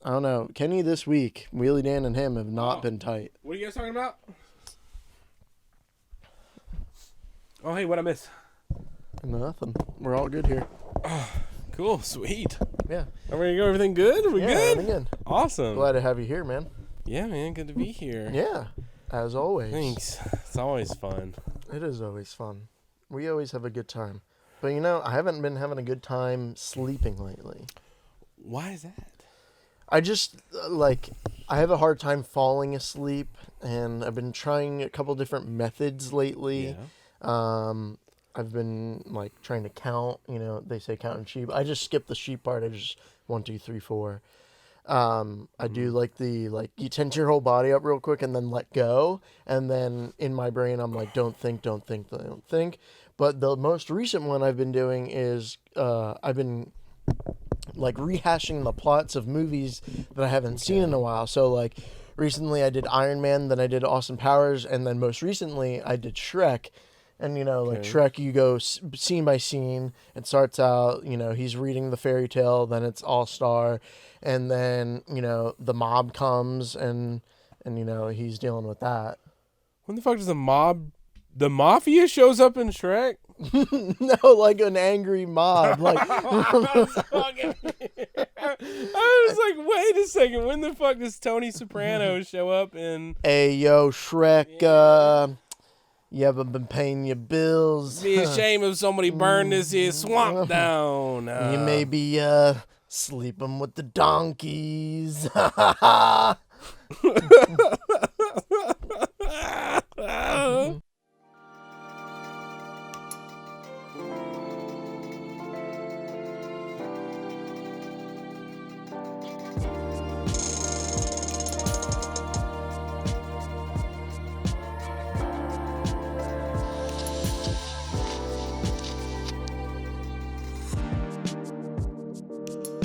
I don't know. Kenny this week, Wheelie Dan and him have not been tight. What are you guys talking about? Oh, hey, what'd I miss? Nothing. We're all good here. Cool, sweet. Yeah. Everything good? Are we good? Everything good. Awesome. Glad to have you here, man. Yeah, man, good to be here. Yeah, as always. Thanks. It's always fun. It is always fun. We always have a good time. But you know, I haven't been having a good time sleeping lately. Why is that? I just, I have a hard time falling asleep, and I've been trying a couple different methods lately. Yeah. I've been, trying to count, they say counting sheep. I just skip the sheep part. I just 1, 2, 3, 4. I do, you tense your whole body up real quick and then let go. And then in my brain, I'm like, don't think. But the most recent one I've been doing is, I've been rehashing the plots of movies that I haven't seen in a while. So recently I did Iron Man, then I did Austin Powers, and then most recently I did Shrek. And Shrek, you go scene by scene. It starts out, he's reading the fairy tale, then it's All Star, and then the mob comes and he's dealing with that. When the fuck does the mafia shows up in Shrek? No, like an angry mob. I was like, wait a second. When the fuck does Tony Soprano show up in? Hey, yo, Shrek. You haven't been paying your bills. Be a shame if somebody burned this here swamp down. You may be sleeping with the donkeys.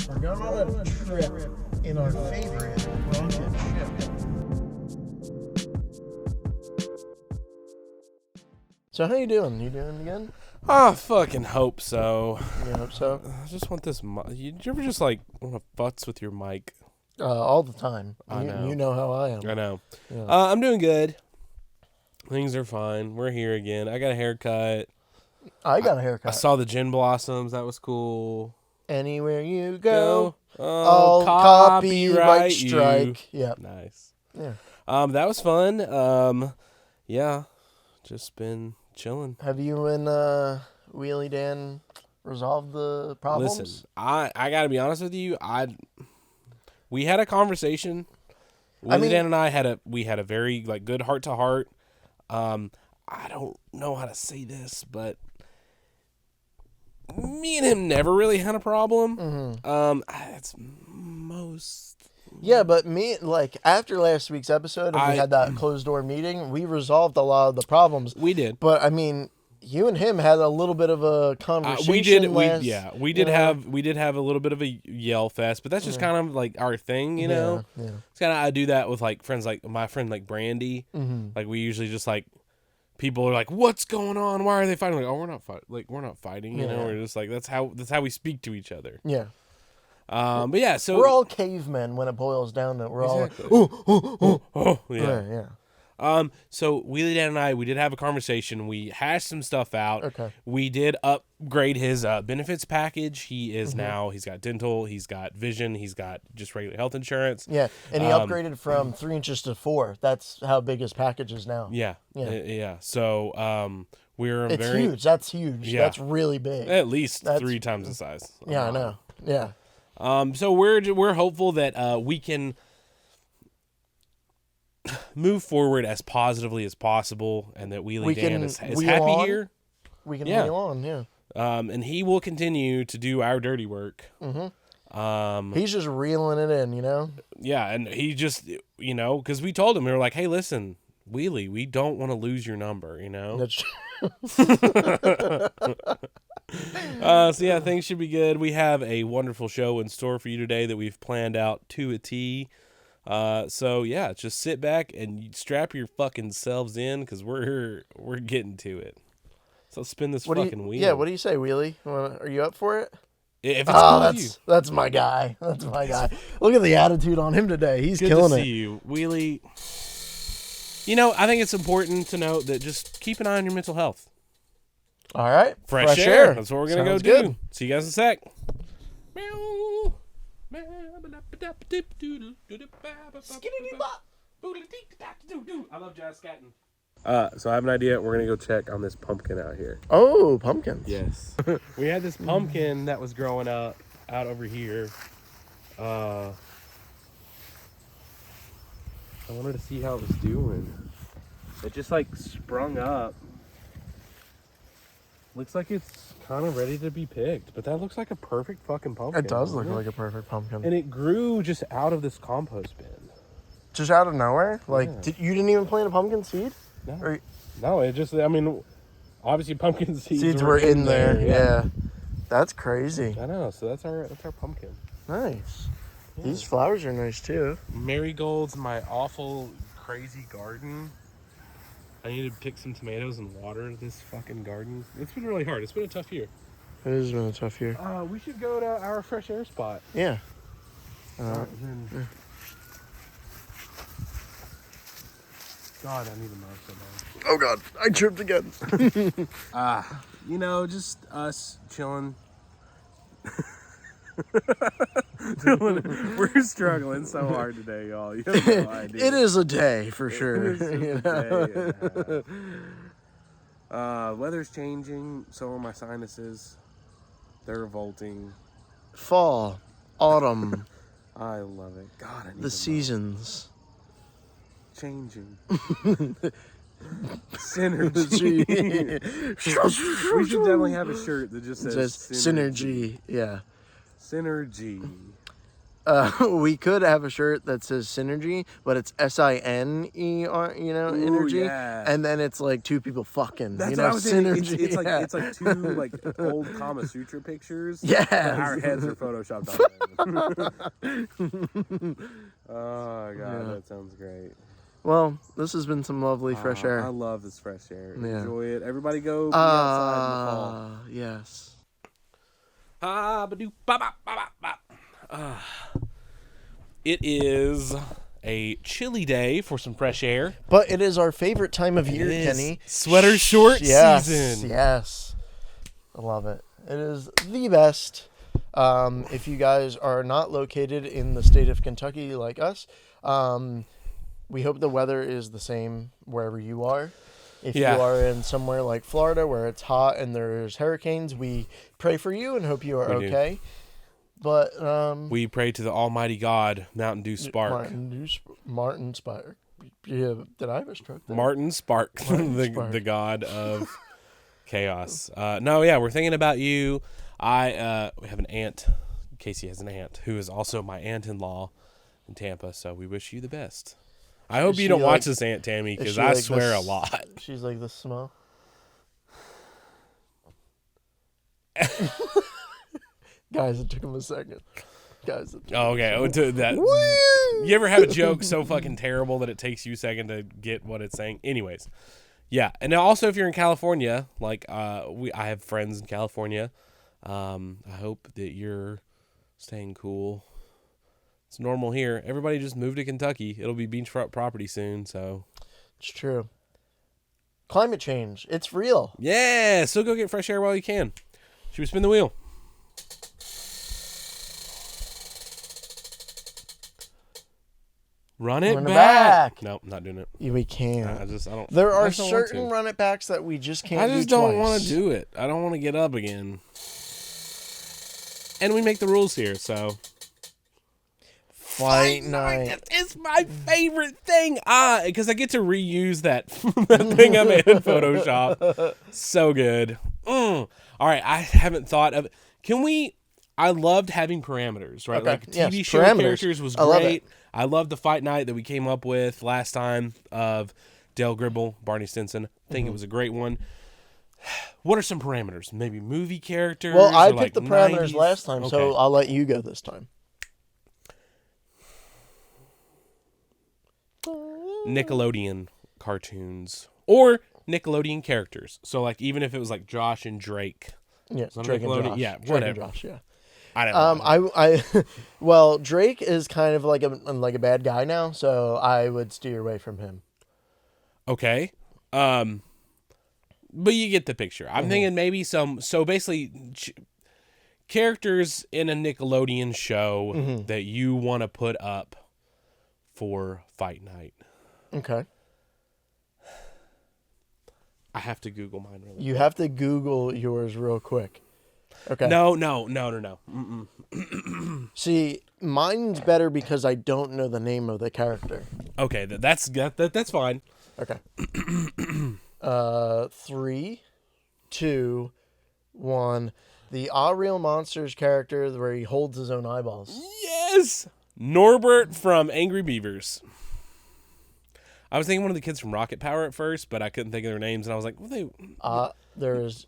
We're going on a trip in our favorite rocket ship. So how you doing? You doing good? I fucking hope so. You hope so? I just want this. You ever just want to futz with your mic? All the time. I know. You know how I am. I know. Yeah. I'm doing good. Things are fine. We're here again. I got a haircut. I got a haircut. I saw the gin blossoms. That was cool. Anywhere you go, I'll copyright strike. Yeah. Yep. Nice. Yeah. That was fun. Yeah. Just been chilling. Have you and Wheelie Dan resolved the problems? Listen, I gotta be honest with you. We had a conversation. Wheelie Dan and I had a very good heart to heart. I don't know how to say this, but me and him never really had a problem. Mm-hmm. It's most. Yeah, but after last week's episode, and we had that closed door meeting, we resolved a lot of the problems. We did, but I mean, you and him had a little bit of a conversation. We did have a little bit of a yell fest, but that's just kind of our thing, you know. Yeah. It's kind of I do that with friends, my friend Brandy. Mm-hmm. We usually just people are like, "What's going on? Why are they fighting?" Oh, we're not fighting. We're not fighting. You know, we're just that's how we speak to each other. Yeah. But yeah, so we're all cavemen when it boils down to it. We're exactly. all yeah. So Wheelie Dan and I, we did have a conversation. We hashed some stuff out. Okay. We did upgrade his benefits package. He is now, he's got dental, he's got vision, he's got just regular health insurance. Yeah, and he upgraded from 3 inches to 4. That's how big his package is now. Yeah. Yeah. So we're it's huge. That's huge. Yeah. That's really big. At least 3 times the size. Yeah, I know. Yeah. So we're hopeful that we can move forward as positively as possible, and that Wheelie Dan is happy here. We can wheel on, yeah. And he will continue to do our dirty work. Mm-hmm. He's just reeling it in, you know? Yeah, and he just, because we told him, we were like, hey, listen, Wheelie, we don't want to lose your number, you know? That's true. So yeah, things should be good. We have a wonderful show in store for you today that we've planned out to a T. So yeah, just sit back and strap your fucking selves in, because we're getting to it. So let's spin this fucking wheel. Yeah, what do you say, Wheelie? Are you up for it? If it's Oh, cool with you. that's my guy. That's my guy. Look at the attitude on him today. He's Good killing to it. see you, Wheelie. I think it's important to note that just keep an eye on your mental health. All right. Fresh air. That's what we're going to go do. Good. See you guys in a sec. I love jazz scatting. So I have an idea. We're going to go check on this pumpkin out here. Oh, pumpkins. Yes. We had this pumpkin that was growing up out over here. I wanted to see how it was doing. It just like sprung up. Looks like it's kind of ready to be picked, but that looks like a perfect fucking pumpkin. It does look like a perfect pumpkin. And it grew just out of this compost bin. Just out of nowhere? Like, Yeah. you didn't even plant a pumpkin seed? No. Or, No, it just, I mean, obviously pumpkin seeds were in there. Yeah. Yeah. That's crazy. I know, so that's our pumpkin. Nice. Yeah. These flowers are nice too. Marigolds, my awful, crazy garden. I need to pick some tomatoes and water this fucking garden. It's been really hard. It's been a tough year. It has been a tough year. We should go to our fresh air spot. Yeah. God, I need a mouse so bad. Oh God, I tripped again. Just us chilling. Dylan, we're struggling so hard today, y'all. You have no idea. It is a day for sure. It is a day. Weather's changing, so are my sinuses. They're revolting. Fall, autumn, I love it. God, I need the seasons. Changing. Synergy. We should definitely have a shirt that just says synergy. Yeah. Synergy. We could have a shirt that says synergy, but it's SINER, energy, yeah. and then it's like two people fucking. That's what I was saying. synergy. It's like two like old Kama Sutra pictures. Yeah. Our heads are photoshopped on. Oh god, that sounds great. Well, this has been some lovely fresh air. I love this fresh air. Yeah. Enjoy it. Everybody go be outside in the fall. Yes. It is a chilly day for some fresh air. But it is our favorite time of year, Kenny. Sweater short season. Yes. I love it. It is the best. If you guys are not located in the state of Kentucky like us, we hope the weather is the same wherever you are. If you are in somewhere like Florida where it's hot and there's hurricanes, we pray for you and hope you are okay. But we pray to the Almighty God, Mountain Dew Spark. Martin Spark. Yeah, did I have a stroke there? Martin Spark, the god of chaos. We're thinking about you. We have an aunt. Casey has an aunt who is also my aunt-in-law in Tampa, so we wish you the best. I hope you don't watch this, Aunt Tammy, because I swear a lot. She's like the smell. Guys, it took him a second. You ever have a joke so fucking terrible that it takes you a second to get what it's saying? Anyways, yeah. And also, if you're in California, like I have friends in California. I hope that you're staying cool. It's normal here. Everybody just moved to Kentucky. It'll be beachfront property soon, so. It's true. Climate change. It's real. Yeah, so go get fresh air while you can. Should we spin the wheel? Run it back. Nope, not doing it. We can't. I don't. There are certain run it backs that we just can't do. I just don't want to do it. I don't want to get up again. And we make the rules here, so. Fight night. It's my favorite thing. Because I get to reuse that thing I made in Photoshop. So good. All right, I haven't thought of. Can we? I loved having parameters, right? Okay. Like TV show characters was great. I loved the fight night that we came up with last time of Dale Gribble, Barney Stinson. I think it was a great one. What are some parameters? Maybe movie characters? Well, I picked like the parameters 90s? last time, so I'll let you go this time. Nickelodeon cartoons or Nickelodeon characters. So, like, even if it was like Josh and Drake. Yeah, So Drake and Nickelodeon- Josh. yeah, Drake whatever. and Josh, yeah. I don't know. Well, Drake is kind of like a bad guy now, so I would steer away from him. Okay. But you get the picture. I'm thinking maybe so basically characters in a Nickelodeon show that you want to put up for fight night. Okay. I have to Google mine really quick. You have to Google yours real quick. Okay. No. Mm-mm. See, mine's better because I don't know the name of the character. Okay, that's fine. Okay. 3, 2, 1. The Ah Real Monsters character where he holds his own eyeballs. Yes! Norbert from Angry Beavers. I was thinking one of the kids from Rocket Power at first, but I couldn't think of their names, and I was like, There was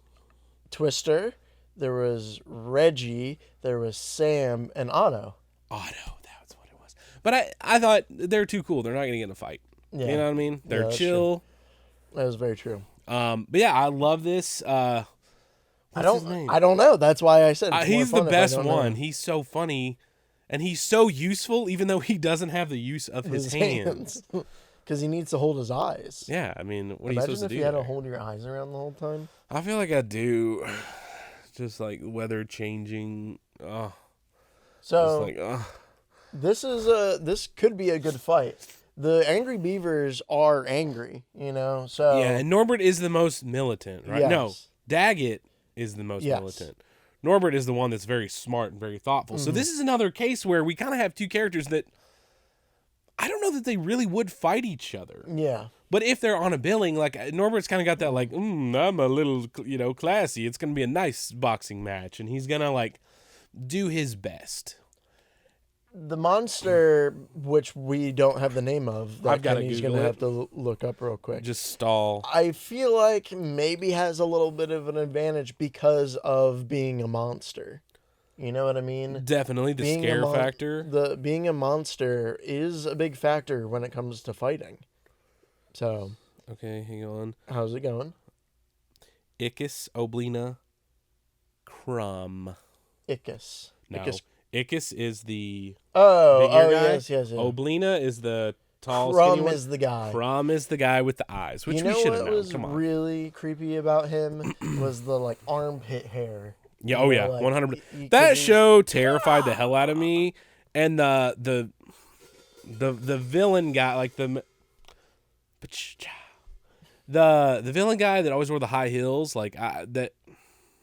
Twister, there was Reggie, there was Sam, and Otto. Otto, that's what it was. But I thought they're too cool. They're not going to get in a fight. Yeah. You know what I mean? They're that's chill. True. That was very true. But yeah, I love this. What's his name? I don't know. That's why I said he's the best one. Know. He's so funny, and he's so useful, even though he doesn't have the use of his hands. Because he needs to hold his eyes. Yeah, I mean, what are you Imagine supposed to do? if you had to hold your eyes around the whole time. I feel like I do. Just like weather changing. So this could be a good fight. The Angry Beavers are angry, so yeah, and Norbert is the most militant, right? Yes. No, Daggett is the most militant. Norbert is the one that's very smart and very thoughtful. So this is another case where we kind of have two characters that I don't know that they really would fight each other. Yeah. But if they're on a billing, like Norbert's kind of got that like, I'm a little, classy. It's going to be a nice boxing match. And he's going to like do his best. The monster, which we don't have the name of, that I've got Kenny's Google going to it. have to look up real quick. Just stall. I feel like maybe has a little bit of an advantage because of being a monster. You know what I mean? Definitely the scare factor. Being a monster is a big factor when it comes to fighting. So. Okay, hang on. How's it going? Icus, Oblina, Crumb. Icus. No. Icus is the bigger guy. Yes. Oblina is the tall, Crumb skinny one. is the guy. Crumb is the guy with the eyes, which we should have known. What was Come on. really creepy about him was the like armpit hair. Yeah, You know, yeah, like, 100%. That show terrified the hell out of me, and the villain guy, like the villain guy that always wore the high heels, like that.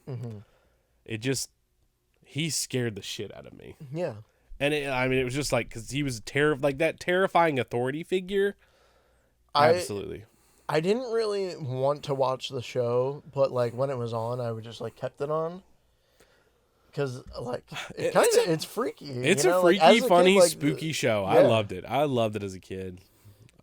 Mm-hmm. It just he scared the shit out of me. Yeah, and it was just like because he was like that terrifying authority figure. Absolutely. I didn't really want to watch the show, but like when it was on, I would just like kept it on. Because like it's freaky. It's a freaky, funny, kid, spooky show. Yeah. I loved it. I loved it as a kid.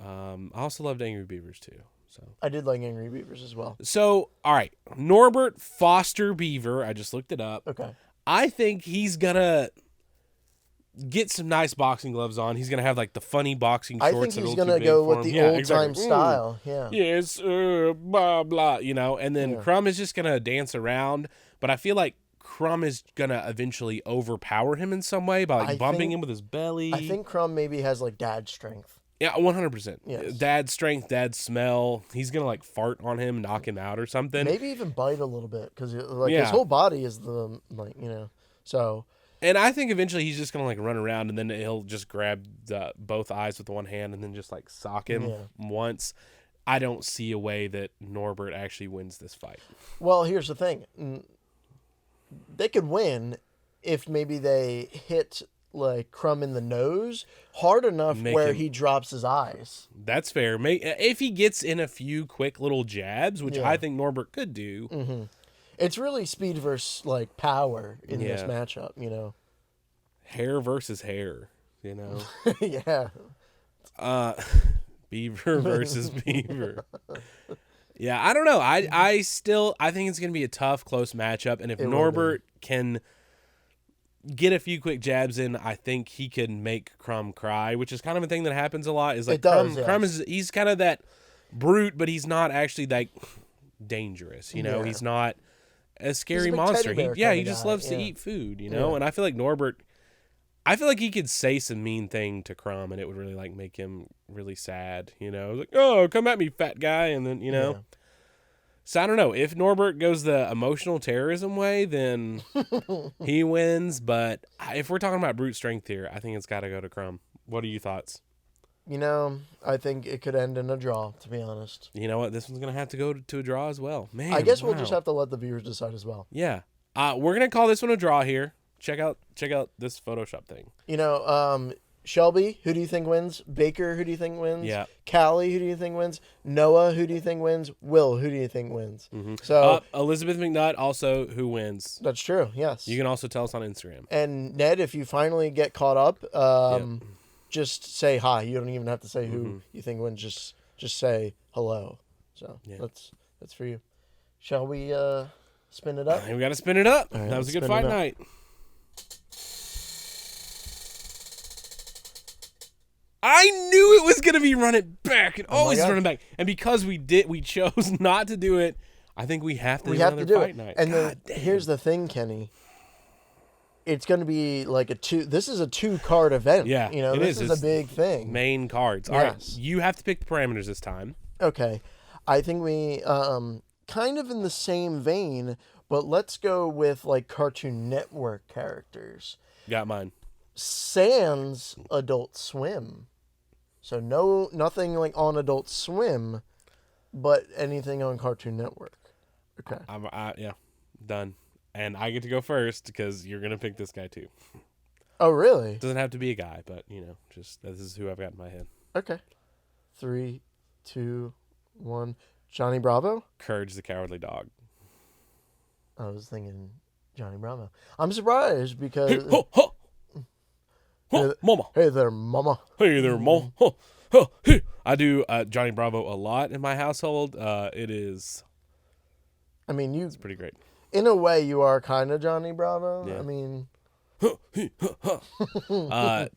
I also loved Angry Beavers too. So I did like Angry Beavers as well. So all right, Norbert Foster Beaver. I just looked it up. Okay. I think he's gonna get some nice boxing gloves on. He's gonna have like the funny boxing shorts. I think that he's are gonna too go big with for the him. old time exactly. style. Yeah. Yes, blah blah. And then Crumb is just gonna dance around. But I feel like Crumb is gonna eventually overpower him in some way by like bumping him with his belly. I think Crumb maybe has like dad strength. Yeah, 100%. Yes. Dad strength, dad smell. He's gonna like fart on him, knock him out or something. Maybe even bite a little bit because like his whole body is the so. And I think eventually he's just gonna like run around and then he'll just grab both eyes with one hand and then just like sock him once. I don't see a way that Norbert actually wins this fight. Well, here's the thing. They could win if maybe they hit like Crumb in the nose hard enough where he drops his eyes. That's fair. If he gets in a few quick little jabs, which I think Norbert could do. Mm-hmm. It's really speed versus like power in this matchup, Hair versus hair, yeah. Beaver versus beaver. Yeah, I don't know. I think it's going to be a tough, close matchup. And if Norbert can get a few quick jabs in, I think he can make Crumb cry, which is kind of a thing that happens a lot. Is like Crumb he's kind of that brute, but he's not actually like dangerous. He's not a scary big monster. teddy bear He kinda just guy, loves to yeah. eat food, you know. Yeah. And I feel like Norbert. I feel like he could say some mean thing to Crumb, and it would really like make him really sad, you know. Like, oh, come at me, fat guy, and then you know. Yeah. So I don't know if Norbert goes the emotional terrorism way, then he wins. But if we're talking about brute strength here, I think it's got to go to Crumb. What are your thoughts? You know, I think it could end in a draw, to be honest. You know what? This one's gonna have to go to a draw as well, man. I guess we'll wow. just have to let the viewers decide as well. Yeah, we're gonna call this one a draw here. Check out this Photoshop thing. You know, Shelby, who do you think wins? Baker, who do you think wins? Yeah. Callie, who do you think wins? Noah, who do you think wins? Will, who do you think wins? Mm-hmm. So Elizabeth McNutt also who wins. that's true. Yes. You can also tell us on Instagram. And Ned, if you finally get caught up, just say hi. You don't even have to say who you think wins. Just say hello. So that's for you. Shall we spin it up? We got to spin it up. All right, That was a good spin it fight up. night. I knew it was gonna be run it back. It always is God. running back. And because we chose not to do it, I think we have to We do have another to do fight it. night. And God then damn. here's the thing, Kenny. It's going to be like this is a 2-card event. Yeah, You know, it this is. is It's a big thing. main cards. All right, Yes. you have to pick the parameters this time. Okay. I think we kind of in the same vein, but let's go with like Cartoon Network characters. Got mine. Sans Adult Swim. So nothing like on Adult Swim, but anything on Cartoon Network. Okay. Yeah, done. And I get to go first because you're gonna pick this guy too. Oh, really? Doesn't have to be a guy, but you know, just this is who I've got in my head. Okay. 3, 2, 1. Johnny Bravo? Courage the Cowardly Dog. I was thinking Johnny Bravo. I'm surprised because Ho, ho. Ho, mama. hey there, mama. Hey there, mama. Ho, ho, hey. I do Johnny Bravo a lot in my household. It is I mean, it's pretty great. in a way, you are kind of Johnny Bravo. Yeah. I mean,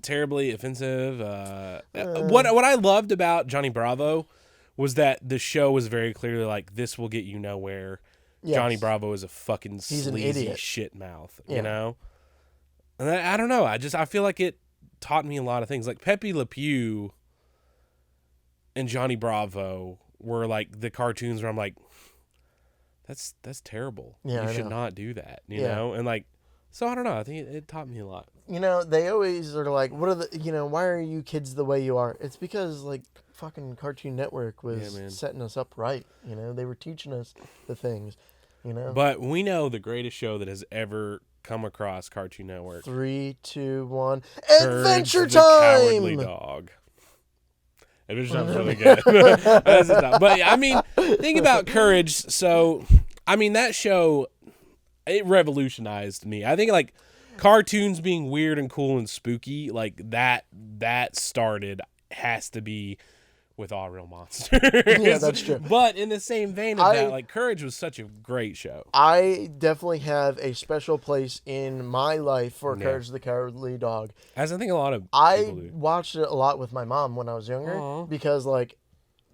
Terribly offensive. What I loved about Johnny Bravo was that the show was very clearly like, this will get you nowhere. yes. Johnny Bravo is a fucking He's an sleazy idiot. shit mouth, Yeah. you know? And I don't know. I feel like it taught me a lot of things. Like Pepe Le Pew and Johnny Bravo were like the cartoons where I'm like, that's terrible. Yeah, you I should know. not do that, you Yeah. know? And like, so I don't know. I think it taught me a lot. You know, they always are like, what are the, you know, why are you kids the way you are? It's because, like, fucking Cartoon Network was man. setting us up right. You know, they were teaching us the things, you know? But we know the greatest show that has ever come across Cartoon Network. 3, 2, 1. Courage Adventure the Cowardly Time! Dog. Adventure Time's really good. That's the top. But I mean, think about Courage. So, I mean, that show, it revolutionized me. I think like cartoons being weird and cool and spooky, like that started, has to be with All Real Monsters. Yeah, that's true. But in the same vein of that, like Courage was such a great show. I definitely have a special place in my life for Yeah. Courage the Cowardly Dog. As I think a lot of I people do. watched it a lot with my mom when I was younger Aw. because, like,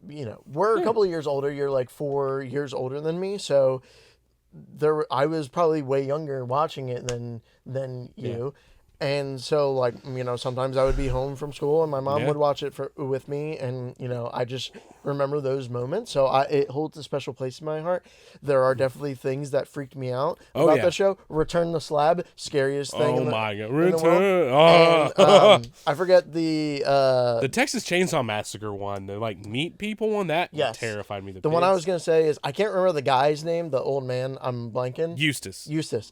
you know, we're a couple of years older. You're like 4 years older than me, so I was probably way younger watching it than you. And so, like, you know, sometimes I would be home from school and my mom Yeah. would watch it with me, and you know, I just remember those moments. So it holds a special place in my heart. There are definitely things that freaked me out Oh, about yeah. that show. Return the Slab, scariest thing. Oh in the, my god! in the world. Return. Oh. And, I forget the The Texas Chainsaw Massacre one, the like meat people one, that Yes. terrified me. one I was gonna say is I can't remember the guy's name. The old man. I'm blanking. Eustace. Eustace.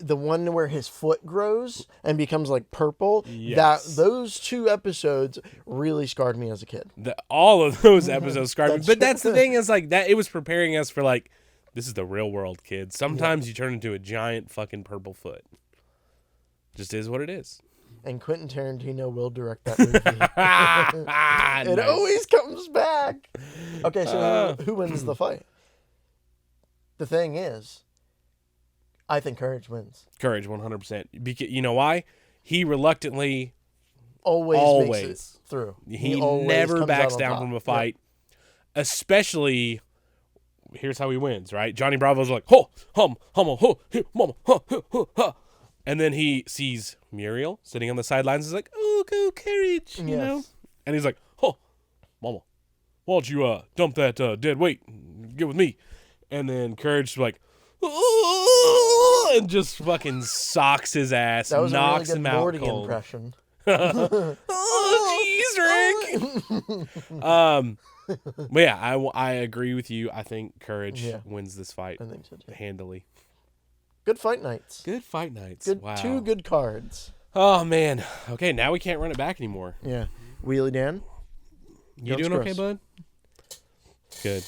The one where his foot grows and becomes like purple. Yes. Those 2 episodes really scarred me as a kid. All of those episodes scarred me. That's But that's true. the thing is like that. It was preparing us for like, this is the real world, kids. Sometimes you turn into a giant fucking purple foot. Just is what it is. And Quentin Tarantino will direct that movie. It Nice. always comes back. Okay, so who wins the fight? The thing is, I think Courage wins. Courage, 100%. Because you know why? He reluctantly, Always makes it through. he always never comes backs out on down top. from a Yep. fight, especially here's how he wins, right? Johnny Bravo's like, ho, hum, ho, hi, mama, ha, ha, ha, ha. And then he sees Muriel sitting on the sidelines. He's like, oh, go carriage, you know? And he's like, oh, mama, why don't you dump that dead weight and get with me? And then Courage's like, oh, and just fucking socks his ass, That was knocks a really him good out Morty cold. impression. Oh, jeez, Rick. But yeah, I agree with you. I think Courage wins this fight I think so too. handily. Good fight nights. Good fight nights. Good, wow. 2 good cards. Oh man. Okay, now we can't run it back anymore. Yeah. Wheelie Dan. You doing okay, bud? Good.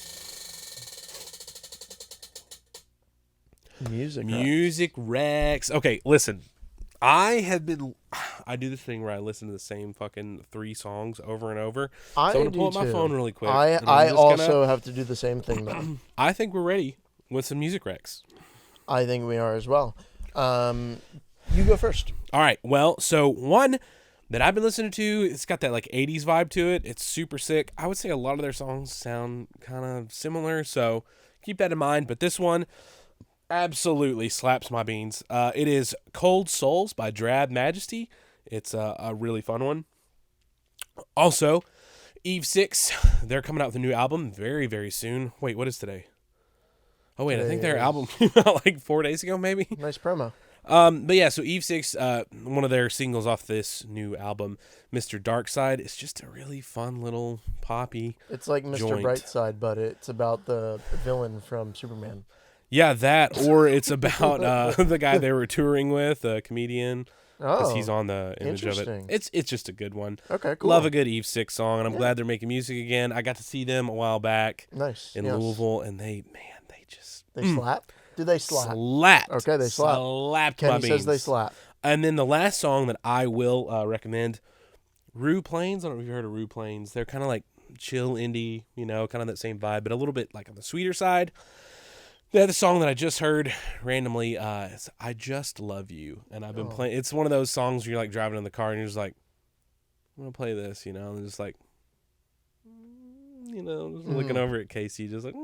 Music Rex. Okay, listen. I do this thing where I listen to the same fucking 3 songs over and over. So I'm gonna pull up my phone really quick. I also have to do the same thing though. I think we're ready with some Music Rex. I think we are as well. You go first. All right. Well, so one that I've been listening to, it's got that like 80s vibe to it. It's super sick. I would say a lot of their songs sound kind of similar, so keep that in mind. But this one absolutely slaps my beans. It is Cold Souls by Drab Majesty. It's a really fun one. Also, Eve 6, they're coming out with a new album very, very soon. Wait, what is today? Oh, wait, I think their album came out like 4 days ago, maybe. Nice promo. But yeah, so Eve 6, one of their singles off this new album, Mr. Darkside, is just a really fun little poppy It's like Mr. joint. Brightside, but it's about the villain from Superman. Yeah, that, or it's about the guy they were touring with, a comedian. Because he's on the image of it. It's just a good one. Okay, cool. Love a good Eve 6 song, and I'm glad they're making music again. I got to see them a while back in Louisville, and they just... They slap? Do they slap? Slapped. Okay, they slap. Slapped my Kenny beans. says they slap. And then the last song that I will recommend, Rue Plains. I don't know if you've heard of Rue Plains. They're kind of like chill indie, you know, kind of that same vibe, but a little bit like on the sweeter side. They had the song that I just heard randomly. It's I Just Love You. And I've been playing. It's one of those songs where you're like driving in the car and you're just like, I'm going to play this, you know, and just like, you know, just looking over at Casey, just like,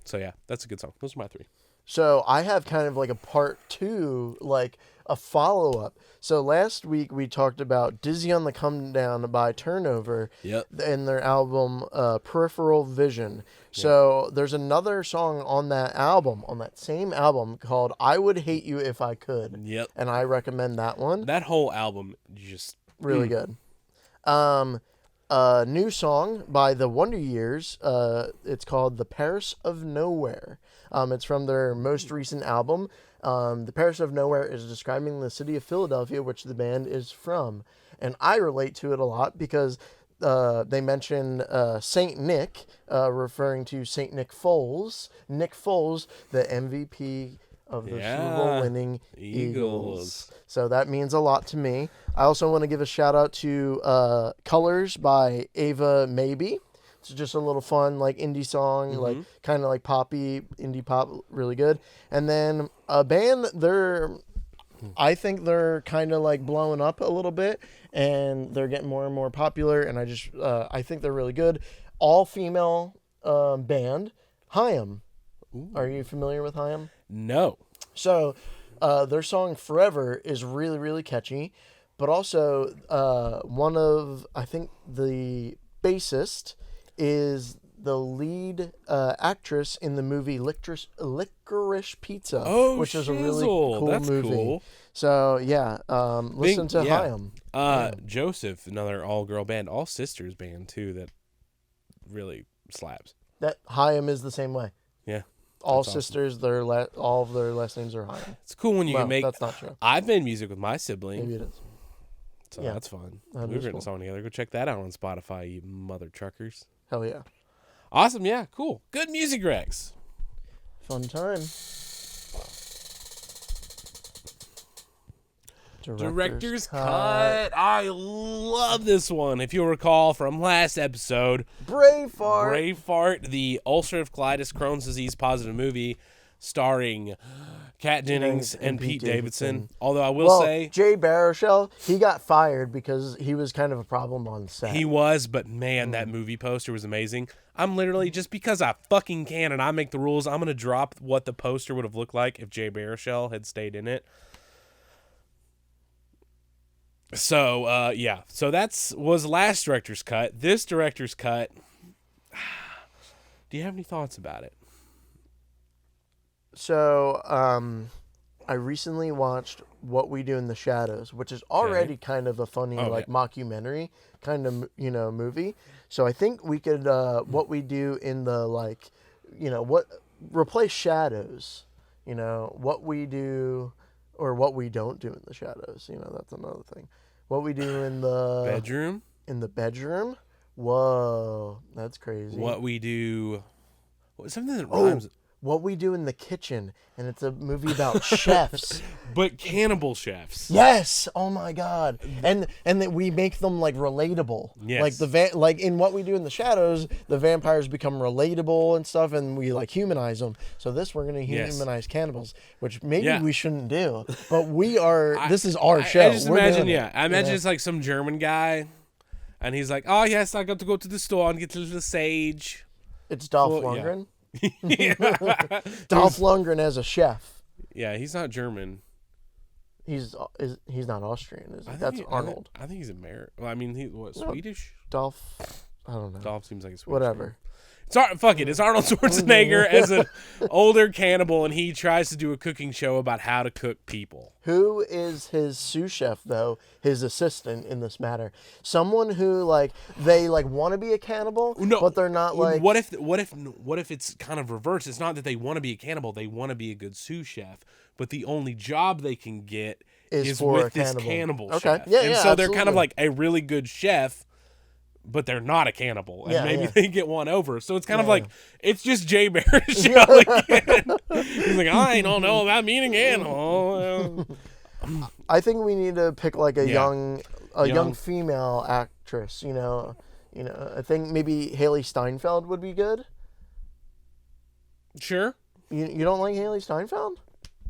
So yeah, that's a good song. Those are my 3. So I have kind of like a part 2, like a follow-up. So last week we talked about Dizzy on the Come Down by Turnover and their album Peripheral Vision. So there's another song on that album, on that same album, called I Would Hate You If I Could. Yep. And I recommend that one. That whole album just... Really good. New song by the Wonder Years. It's called The Paris of Nowhere. It's from their most recent album. The Paris of Nowhere is describing the city of Philadelphia, which the band is from. And I relate to it a lot because they mention Saint Nick, referring to Saint Nick Foles. Nick Foles, the MVP of the Super Bowl winning Eagles. So that means a lot to me. I also want to give a shout out to Colors by Ava Maybe. It's just a little fun, like indie song, like kind of like poppy, indie pop, really good. And then a band, I think they're kind of like blowing up a little bit, and they're getting more and more popular. And I think they're really good. All female band, Haim. Are you familiar with Haim? No. So, their song "Forever" is really, really catchy, but also I think the bassist is the lead actress in the movie Licorice Pizza, which is a really cool movie. Cool. So yeah, listen to Haim. Joseph, another all-girl band, all sisters band too, that really slaps. That Haim is the same way. Yeah. All sisters, all of their last names are Haim. It's cool when you can make. That's not true. I've made music with my sibling. Maybe it is. So that's fun. We've written a song together. Go check that out on Spotify, you mother truckers. Hell yeah. Awesome. Yeah. Cool. Good music, Rex. Fun time. Director's Cut. I love this one. If you'll recall from last episode, Braveheart, the ulcerative colitis Crohn's disease positive movie starring Kat Dennings and Pete Davidson. Although I will Well, say Jay Baruchel, he got fired because he was kind of a problem on set. he was, but man, that movie poster was amazing. I'm literally, just because I fucking can and I make the rules, I'm going to drop what the poster would have looked like if Jay Baruchel had stayed in it. So, yeah. So was last director's cut. This director's cut, do you have any thoughts about it? So, I recently watched What We Do in the Shadows, which is already kind of a funny, mockumentary kind of, movie. So I think we could, What We Do in the, replace Shadows, what we do or what we don't do in the shadows. That's another thing. What we do in the bedroom? In the bedroom? Whoa, that's crazy. What we do, something that rhymes. What We Do in the Kitchen, and it's a movie about chefs, but cannibal chefs. Yes. Oh my God. And that we make them relatable. Yes. Like in What We Do in the Shadows, the vampires become relatable and stuff, and we humanize them. So we're gonna humanize cannibals, which maybe we shouldn't do, but we are. This is our show. I just imagine, I imagine it's like some German guy, and he's like, "Oh yes, I got to go to the store and get a little sage." It's Dolph Lundgren. Yeah. Dolph Lundgren as a chef. Yeah, he's not German. He's not Austrian, is he? That's Arnold. I think he's American. Well, I mean, Swedish? Dolph. I don't know. Dolph seems like a Swedish. Whatever. Fuck it. It's Arnold Schwarzenegger as an older cannibal, and he tries to do a cooking show about how to cook people. Who is his sous chef, though? His assistant in this matter? Someone who they want to be a cannibal, but they're not like. What if it's kind of reversed? It's not that they want to be a cannibal; they want to be a good sous chef, but the only job they can get is with this cannibal chef. Yeah, and so they're kind of like a really good chef, but they're not a cannibal, and maybe they get one over. So it's kind of like, it's just Jay Baruchel again. He's like, I don't know about being a cannibal. I think we need to pick a young female actress. I think maybe Haley Steinfeld would be good. Sure. You don't like Haley Steinfeld?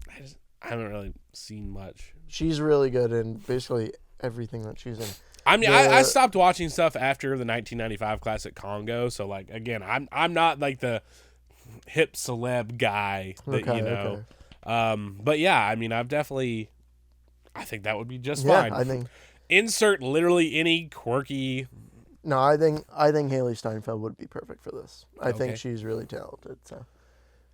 I haven't really seen much. She's really good in basically everything that she's in. I mean, I stopped watching stuff after the 1995 classic Congo. So, again, I'm not like the hip celeb guy that Okay. But yeah, I mean, I think that would be just fine. I think. Insert literally any quirky. No, I think Haley Steinfeld would be perfect for this. I think she's really talented. So,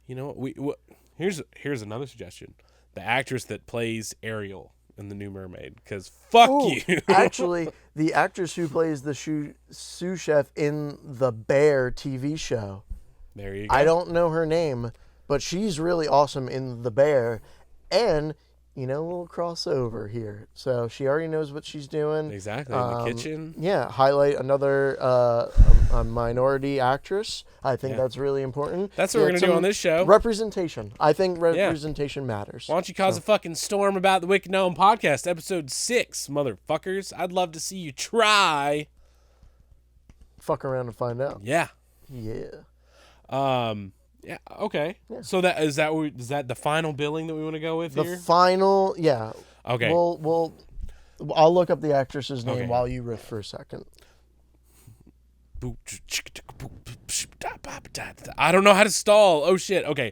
you know what? Here's another suggestion: the actress that plays Ariel in The New Mermaid, because fuck you. Actually, the actress who plays the sous chef in the Bear TV show. There you go. I don't know her name, but she's really awesome in the Bear, and a little crossover here. So she already knows what she's doing. Exactly, in the kitchen. Yeah, highlight another a minority actress. I think that's really important. That's what we're going to do on this show. Representation. I think representation matters. Why don't you cause a fucking storm about the Wicked Gnome podcast, episode 6, motherfuckers. I'd love to see you try. Fuck around and find out. Yeah. Yeah. Yeah. Okay. Yeah. So is that the final billing that we want to go with here? The final, yeah. Okay. I'll look up the actress's name while you riff for a second. I don't know how to stall. Oh shit. Okay.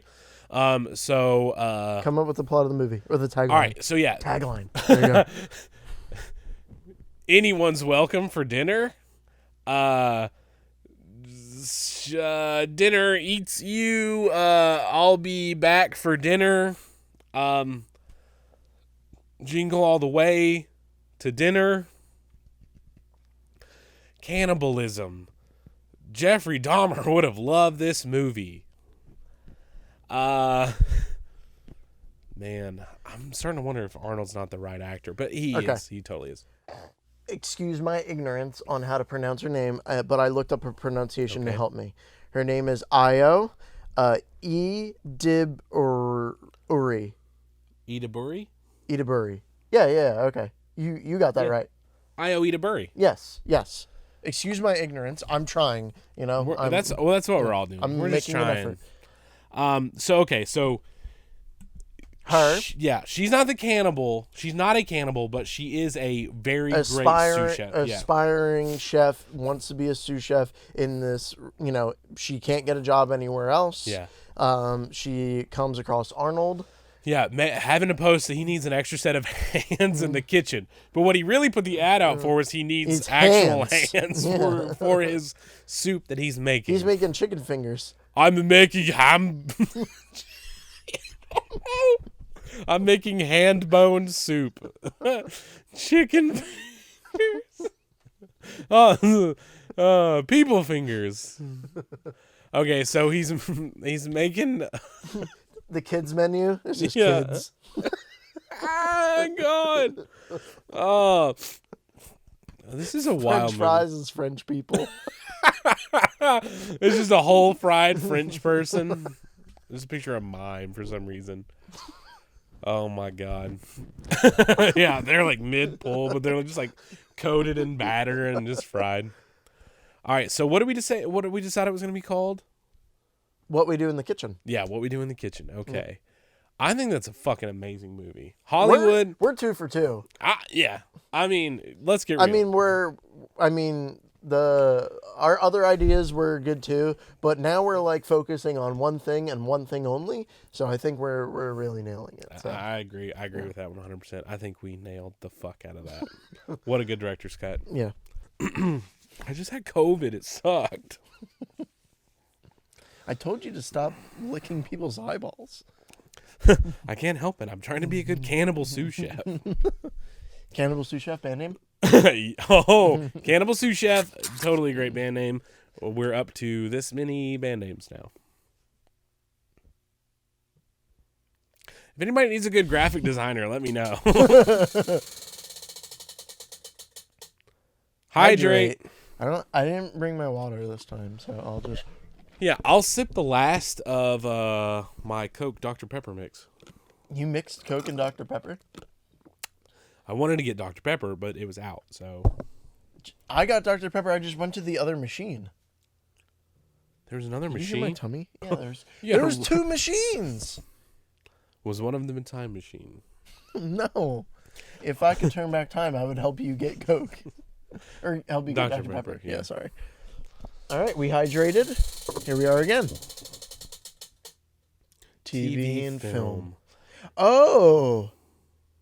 So come up with the plot of the movie or the tagline. All right. So yeah. Tagline. There you go. Anyone's welcome for dinner. Dinner eats you. I'll be back for dinner. Jingle all the way to dinner. Cannibalism. Jeffrey Dahmer would have loved this movie. Man, I'm starting to wonder if Arnold's not the right actor, but he is. He totally is. Excuse my ignorance on how to pronounce her name, but I looked up her pronunciation to help me. Her name is Io Ediburi. Ediburi? Ediburi. Yeah, okay. You got that right. Io Ediburi. Yes. Excuse my ignorance. I'm trying, that's what we're all doing. We're making just trying. an effort. So Her. She's not the cannibal. She's not a cannibal, but she is a very great sous chef. Aspiring chef, wants to be a sous chef in this, she can't get a job anywhere else. Yeah. She comes across Arnold. Yeah, having to post that he needs an extra set of hands in the kitchen. But what he really put the ad out for is he needs actual hands for his soup that he's making. He's making chicken fingers. I'm making hand bone soup. Chicken fingers. People fingers. Okay, so he's making the kids menu. It's just kids. God. Oh, this is a wild French fries is French people. It's just a whole fried French person. There's a picture of mime for some reason. Oh my God. Yeah, they're like mid-pull, but they're just like coated in batter and just fried. All right, so what did we decide it was going to be called? What We Do in the Kitchen. Yeah, What We Do in the Kitchen. Okay. I think that's a fucking amazing movie. Hollywood. We're 2 for 2. Yeah. I mean, let's get real. Our other ideas were good too, but now we're like focusing on one thing and one thing only. So I think we're really nailing it. So. I agree. I agree with that 100%. I think we nailed the fuck out of that. What a good director's cut. Yeah. I just had COVID. It sucked. I told you to stop licking people's eyeballs. I can't help it. I'm trying to be a good cannibal sous chef. Cannibal Sous Chef band name? Cannibal Sous Chef. Totally a great band name. Well, we're up to this many band names now. If anybody needs a good graphic designer, let me know. Hydrate. I didn't bring my water this time, so I'll just... Yeah, I'll sip the last of my Coke Dr. Pepper mix. You mixed Coke and Dr. Pepper? I wanted to get Dr. Pepper, but it was out, so... I got Dr. Pepper. I just went to the other machine. There was another Did machine? you hear my tummy? Yeah, there was 2 machines. Was one of them a time machine? No. If I could turn back time, I would help you get Coke. Or help you get Dr. Pepper. Yeah, sorry. All right, we hydrated. Here we are again. TV and film. Oh,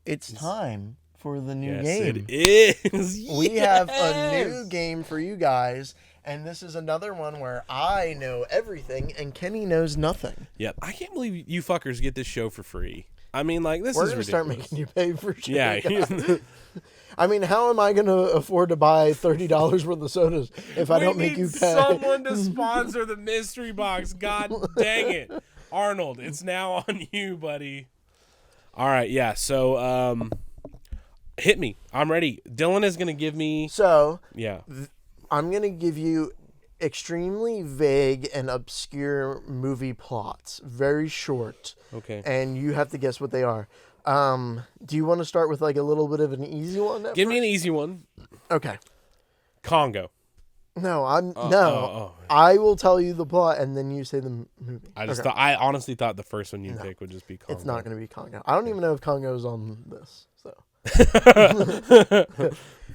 it's time for the new game. It is. We have a new game for you guys, and this is another one where I know everything and Kenny knows nothing. Yep. I can't believe you fuckers get this show for free. I mean, like, this We're is gonna ridiculous. start making you pay for shit. Yeah. I mean, how am I going to afford to buy $30 worth of sodas if I don't make you pay? Someone to sponsor the mystery box. God dang it. Arnold, it's now on you, buddy. All right, yeah. So, hit me. I'm ready. Dillon is going to give me... So, yeah. I'm going to give you extremely vague and obscure movie plots. Very short. Okay. And you have to guess what they are. Do you want to start with like a little bit of an easy one? Give me an easy one. Okay. Congo. No, I will tell you the plot and then you say the movie. I honestly thought the first one you pick would just be Congo. It's not going to be Congo. I don't even know if Congo's on this. So.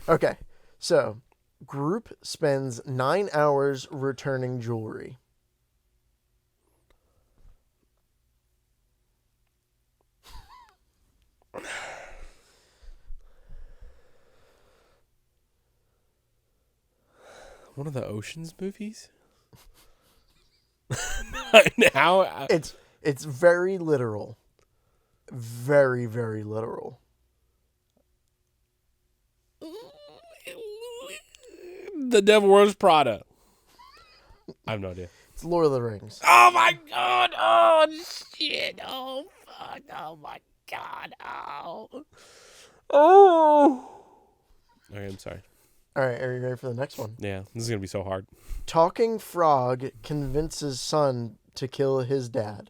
Okay. So, group spends 9 hours returning jewelry. One of the Ocean's movies? Now It's very literal. Very, very literal. The Devil Wears Prada. I have no idea. It's Lord of the Rings. Oh my God! Oh shit! Oh fuck! Oh my God! Oh! Okay, I'm sorry. All right, are you ready for the next one? Yeah, this is gonna be so hard. Talking frog convinces son to kill his dad.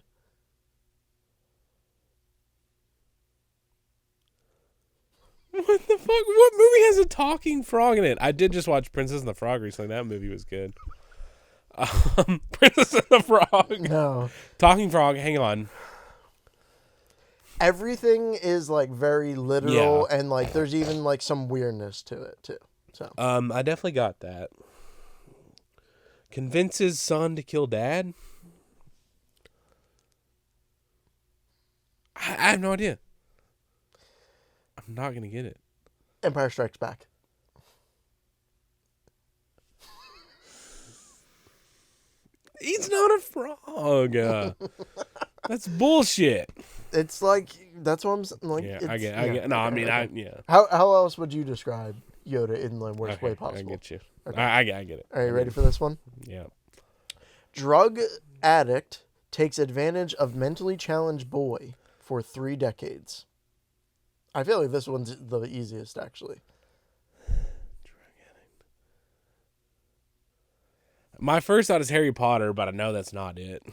What the fuck? What movie has a talking frog in it? I did just watch Princess and the Frog recently. That movie was good. Princess and the Frog. No. Talking frog. Hang on. everything is like very literal, and like there's even like some weirdness to it too. So I definitely got that. Convinces son to kill dad. I have no idea. I'm not gonna get it. Empire Strikes Back. He's not a frog. That's bullshit. It's like that's what I'm like. Yeah, it's, I get. No, I mean, yeah. How else would you describe Yoda in the worst way possible? I get you. Okay. I get it. Are you ready for this one? Yeah. Drug addict takes advantage of mentally challenged boy for 3 decades. I feel like this one's the easiest, actually. My first thought is Harry Potter, but I know that's not it.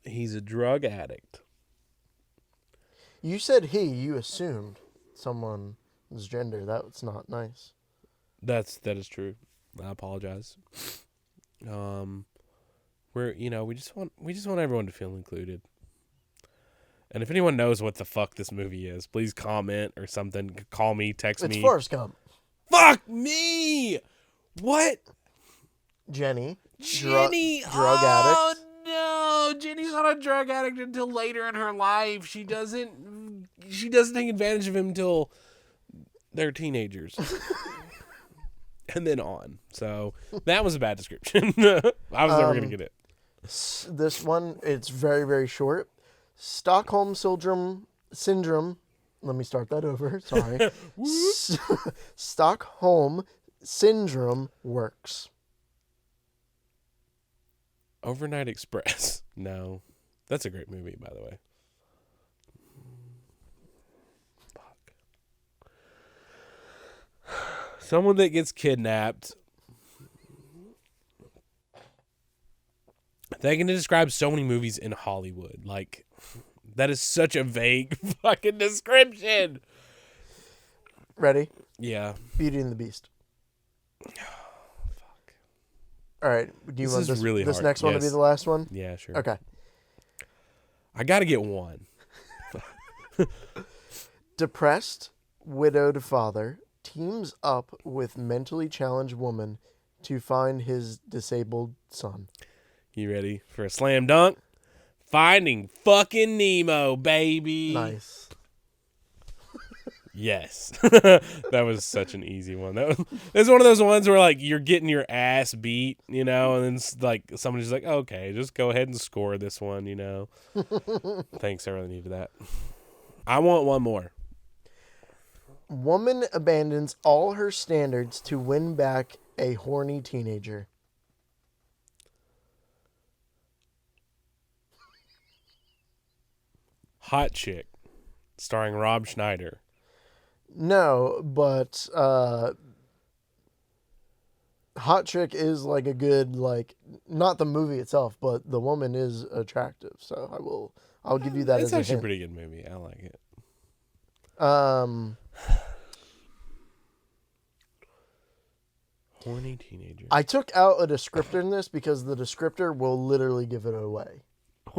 He's a drug addict. You said he. You assumed someone's gender. That's not nice. That is true. I apologize. We just want everyone to feel included. And if anyone knows what the fuck this movie is, please comment or something. Call me, text me. It's Forrest Gump. Fuck me! What? Jenny. Jenny. Drug addict. No, Jenny's not a drug addict until later in her life. She doesn't take advantage of him until they're teenagers. And then on. So that was a bad description. I was never going to get it. This one, it's very, very short. Stockholm syndrome. Let me start that over. Sorry. Stockholm syndrome works. Overnight Express. No. That's a great movie, by the way. Fuck. Someone that gets kidnapped. They can describe so many movies in Hollywood. Like, that is such a vague fucking description. Ready? Yeah. Beauty and the Beast. All right. Do you want this really this hard. next one to be the last one? Yeah, sure. Okay. I got to get one. Depressed, widowed father teams up with mentally challenged woman to find his disabled son. You ready for a slam dunk? Finding fucking Nemo, baby. Nice. Yes. That was such an easy one. That was one of those ones where, like, you're getting your ass beat, you know, and then, like, somebody's like, okay, just go ahead and score this one, you know. Thanks, I really needed that. I want one more. Woman abandons all her standards to win back a horny teenager. Hot Chick, starring Rob Schneider. No, but Hot Chick is like a good, like, not the movie itself, but the woman is attractive. So I'll give you that as a hint. It's actually a pretty good movie. I like it. Horny teenager. I took out a descriptor in this because the descriptor will literally give it away.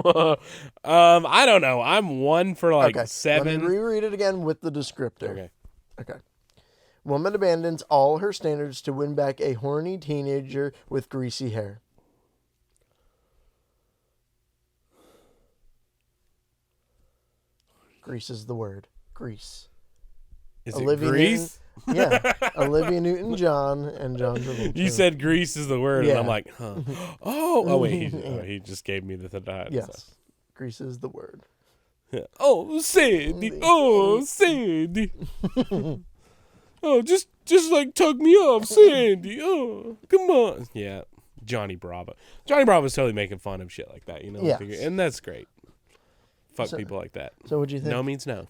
I don't know. I'm 1 for like Okay, 7. Let me reread it again with the descriptor. Okay. Woman abandons all her standards to win back a horny teenager with greasy hair. Grease is the word. Grease. Is it Grease? Yeah. Olivia Newton-John and John Travolta. You said Grease is the word, Yeah. and I'm like, huh. Oh, wait. He just gave me the thought. Yes. So. Grease is the word. Yeah. Oh, Sandy. Oh, Sandy. Oh, just like tug me off, Sandy. Oh, come on. Yeah. Johnny Bravo. Johnny Bravo's totally making fun of shit like that, you know? Yes. And that's great. Fuck people like that. So what'd you think? No means no.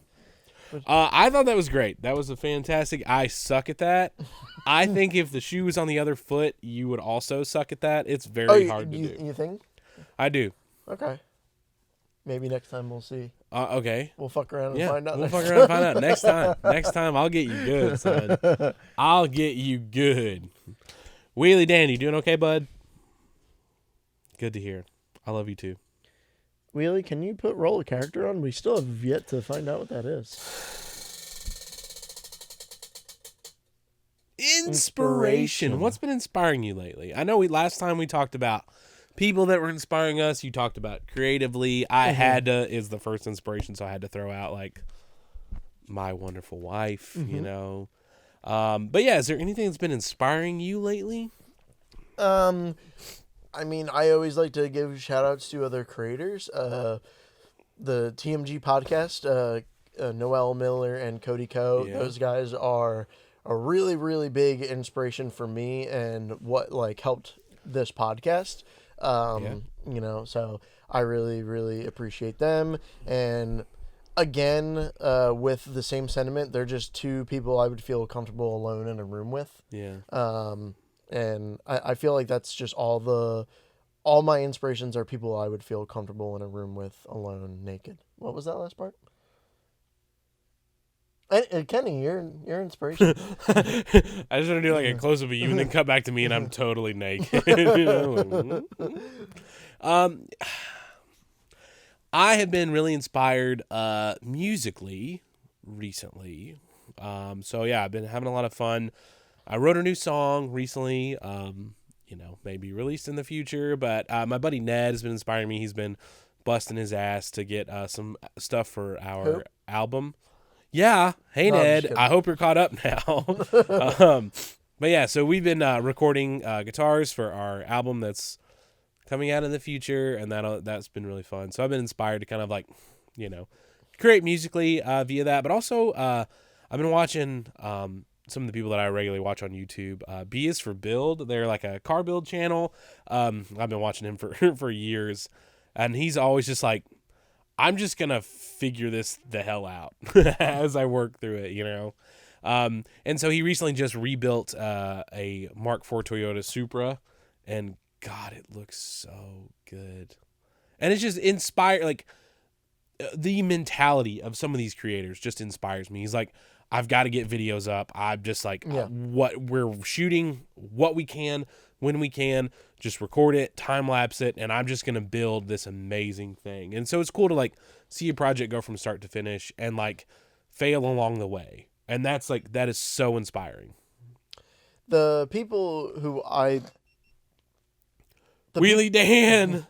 I thought that was great. That was a fantastic. I suck at that. I think if the shoe was on the other foot, you would also suck at that. It's very hard to do. You think? I do. Okay. Maybe next time we'll see. Okay. We'll fuck around and find out. We'll fuck around and find out next time. Next time, I'll get you good, son. I'll get you good. Wheelie Dan, you doing okay, bud? Good to hear. I love you too. Wheelie, can you roll a character on? We still have yet to find out what that is. Inspiration. What's been inspiring you lately? I know last time we talked about people that were inspiring us. You talked about creatively. I had to, is the first inspiration, so I had to throw out like my wonderful wife, you know. But yeah, is there anything that's been inspiring you lately? I mean, I always like to give shout outs to other creators. The TMG podcast, Noel Miller and Cody Ko, those guys are a really, really big inspiration for me and what like helped this podcast. You know, so I really, really appreciate them. And again, with the same sentiment, they're just two people I would feel comfortable alone in a room with. Yeah. And I feel like that's just all my inspirations are people I would feel comfortable in a room with alone, naked. What was that last part? And Kenny, your inspiration. I just want to do like a close up of you and then cut back to me and I'm totally naked. You know? I have been really inspired musically recently. So yeah, I've been having a lot of fun. I wrote a new song recently, you know, maybe released in the future, but my buddy Ned has been inspiring me. He's been busting his ass to get some stuff for our album. Yeah. Hey, Ned. I hope you're caught up now. But yeah, so we've been recording guitars for our album that's coming out in the future, and that's been really fun. So I've been inspired to kind of like, you know, create musically via that. But also, I've been watching some of the people that I regularly watch on YouTube. B is for Build. They're like a car build channel. I've been watching him for years, and he's always just like, I'm just going to figure this the hell out as I work through it, you know? And so he recently just rebuilt a Mark IV Toyota Supra, and God, it looks so good. And it's just inspired, like, the mentality of some of these creators just inspires me. He's like, I've got to get videos up. I'm just like, what we're shooting, what we can, when we can, just record it, time lapse it, and I'm just going to build this amazing thing. And so it's cool to like see a project go from start to finish and like fail along the way. And that's like, that is so inspiring. The people who Wheelie Dan.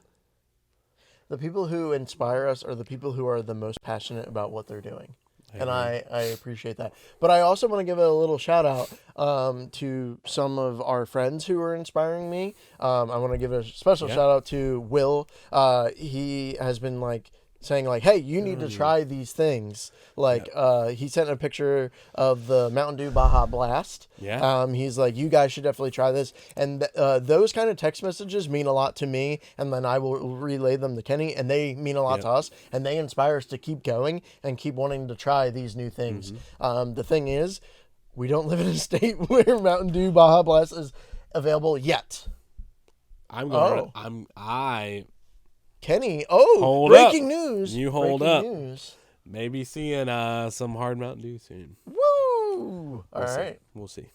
The people who inspire us are the people who are the most passionate about what they're doing. And I appreciate that. But I also want to give a little shout out to some of our friends who are inspiring me. I want to give a special shout out to Will. He has been like saying like, hey, you need to try these things. Like he sent a picture of the Mountain Dew Baja Blast. Yeah. He's like, you guys should definitely try this. And those kind of text messages mean a lot to me. And then I will relay them to Kenny, and they mean a lot to us. And they inspire us to keep going and keep wanting to try these new things. The thing is, we don't live in a state where Mountain Dew Baja Blast is available yet. Kenny, hold breaking up. news. You hold up. News. Maybe seeing some hard Mountain Dew soon. Woo! All right. We'll see.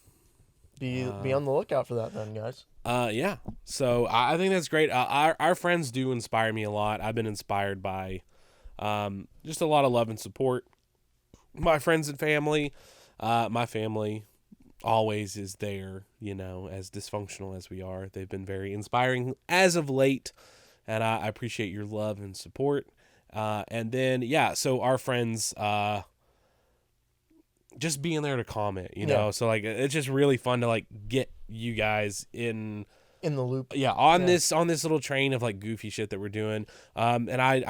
Be on the lookout for that then, guys. Yeah. So I think that's great. Our friends do inspire me a lot. I've been inspired by just a lot of love and support. My friends and family. My family always is there, you know, as dysfunctional as we are. They've been very inspiring as of late. And I appreciate your love and support. And then, yeah, so our friends just being there to comment, you know? So, like, it's just really fun to, like, get you guys in the loop. Yeah, on this little train of, like, goofy shit that we're doing. And I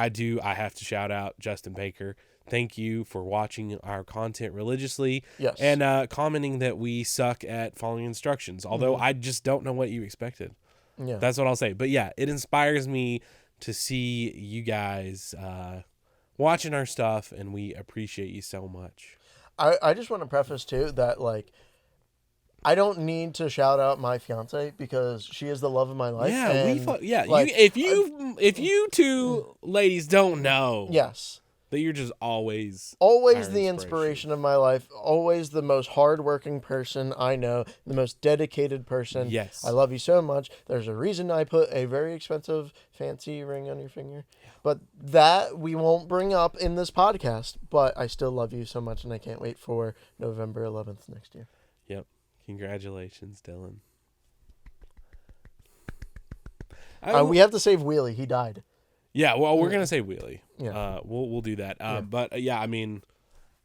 have to shout out Justin Baker. Thank you for watching our content religiously. Yes. And commenting that we suck at following instructions. Although I just don't know what you expected. Yeah. That's what I'll say. But yeah, it inspires me to see you guys watching our stuff, and we appreciate you so much. I just want to preface too that like I don't need to shout out my fiance because she is the love of my life. Yeah, and like, if you two ladies don't know, yes, that you're just always Always our the inspiration of my life. Always the most hardworking person I know. The most dedicated person. Yes. I love you so much. There's a reason I put a very expensive, fancy ring on your finger. But that we won't bring up in this podcast. But I still love you so much, and I can't wait for November 11th next year. Yep. Congratulations, Dillon. We have to save Wheelie. He died. Yeah, well, we're gonna say Wheelie. Yeah. We'll do that. But yeah, I mean,